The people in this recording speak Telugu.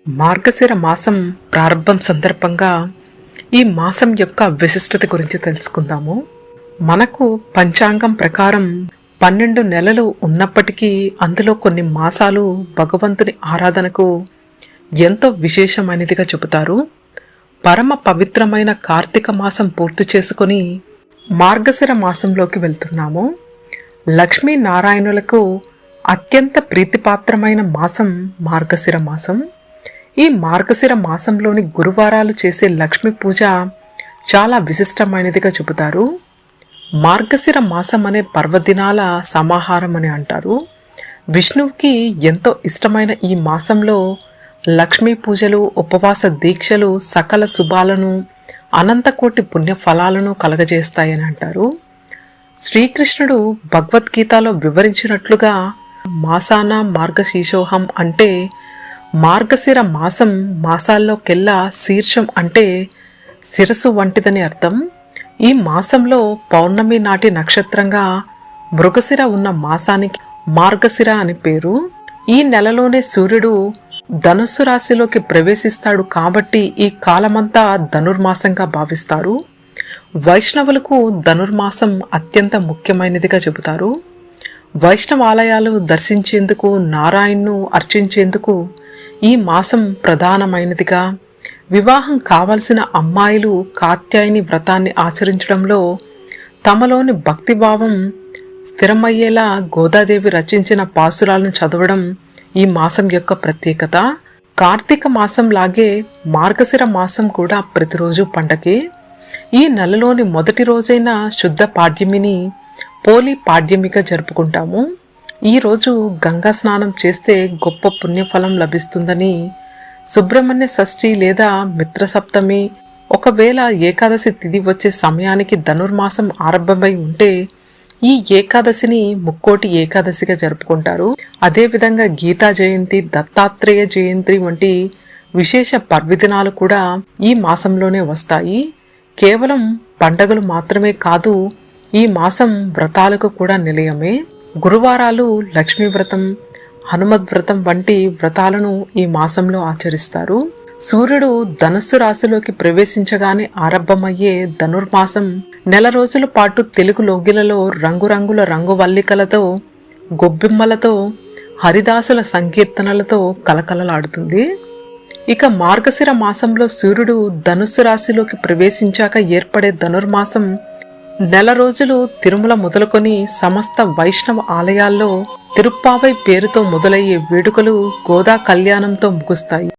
మార్గశిర మాసం ప్రారంభం సందర్భంగా ఈ మాసం యొక్క విశిష్టత గురించి తెలుసుకుందాము. మనకు పంచాంగం ప్రకారం 12 నెలలు ఉన్నప్పటికీ అందులో కొన్ని మాసాలు భగవంతుని ఆరాధనకు ఎంతో విశేషమైనదిగా చెబుతారు. పరమ పవిత్రమైన కార్తీక మాసం పూర్తి చేసుకుని మార్గశిర మాసంలోకి వెళ్తున్నాము. లక్ష్మీనారాయణులకు అత్యంత ప్రీతిపాత్రమైన మాసం మార్గశిర మాసం. ఈ మార్గశిర మాసంలోని గురువారాలు చేసే లక్ష్మీ పూజ చాలా విశిష్టమైనదిగా చెబుతారు. మార్గశిర మాసం అనే పర్వదినాల సమాహారం అని అంటారు. విష్ణువుకి ఎంతో ఇష్టమైన ఈ మాసంలో లక్ష్మీ పూజలు, ఉపవాస దీక్షలు సకల శుభాలను, అనంతకోటి పుణ్య ఫలాలను కలగజేస్తాయని అంటారు. శ్రీకృష్ణుడు భగవద్గీతలో వివరించినట్లుగా మాసాన మార్గశీర్షోహం అంటే మార్గశిర మాసం మాసాల్లోకెల్లా శీర్షం అంటే శిరస్సు వంటిదని అర్థం. ఈ మాసంలో పౌర్ణమి నాటి నక్షత్రంగా మృగశిర ఉన్న మాసానికి మార్గశిర అని పేరు. ఈ నెలలోనే సూర్యుడు ధనుస్సు రాశిలోకి ప్రవేశిస్తాడు కాబట్టి ఈ కాలమంతా ధనుర్మాసంగా భావిస్తారు. వైష్ణవులకు ధనుర్మాసం అత్యంత ముఖ్యమైనదిగా చెబుతారు. వైష్ణవాలయాలు దర్శించేందుకు, నారాయణ్ను అర్చించేందుకు ఈ మాసం ప్రధానమైనదిగా, వివాహం కావలసిన అమ్మాయిలు కాత్యాయని వ్రతాన్ని ఆచరించడంలో తమలోని భక్తిభావం స్థిరమయ్యేలా గోదాదేవి రచించిన పాసురాలను చదవడం ఈ మాసం యొక్క ప్రత్యేకత. కార్తీక మాసం లాగే మార్గశిర మాసం కూడా ప్రతిరోజు పండగే. ఈ నెలలోని మొదటి రోజైన శుద్ధ పాడ్యమిని పోలి పాడ్యమిగా జరుపుకుంటాము. ఈరోజు గంగా స్నానం చేస్తే గొప్ప పుణ్యఫలం లభిస్తుందని, సుబ్రహ్మణ్య షష్ఠి లేదా మిత్రసప్తమి, ఒకవేళ ఏకాదశి తిథి వచ్చే సమయానికి ధనుర్మాసం ఆరంభమై ఉంటే ఈ ఏకాదశిని ముక్కోటి ఏకాదశిగా జరుపుకుంటారు. అదేవిధంగా గీతా జయంతి, దత్తాత్రేయ జయంతి వంటి విశేష పర్వదినాలు కూడా ఈ మాసంలోనే వస్తాయి. కేవలం పండగలు మాత్రమే కాదు, ఈ మాసం వ్రతాలకు కూడా నిలయమే. గురువారాలు, లక్ష్మీ వ్రతం, హనుమద్వ్రతం వంటి వ్రతాలను ఈ మాసంలో ఆచరిస్తారు. సూర్యుడు ధనస్సు రాశిలోకి ప్రవేశించగానే ఆరంభమయ్యే ధనుర్మాసం నెల రోజుల పాటు తెలుగు లోగిలలో రంగురంగుల రంగువల్లికలతో, గొబ్బిమ్మలతో, హరిదాసుల సంకీర్తనలతో కలకలలాడుతుంది. ఇక మార్గశిర మాసంలో సూర్యుడు ధనుస్సు రాశిలోకి ప్రవేశించాక ఏర్పడే ధనుర్మాసం నెల రోజులు తిరుమల మొదలుకొని సమస్త వైష్ణవ ఆలయాల్లో తిరుప్పావై పేరుతో మొదలయ్యే వేడుకలు గోదా కళ్యాణంతో ముగుస్తాయి.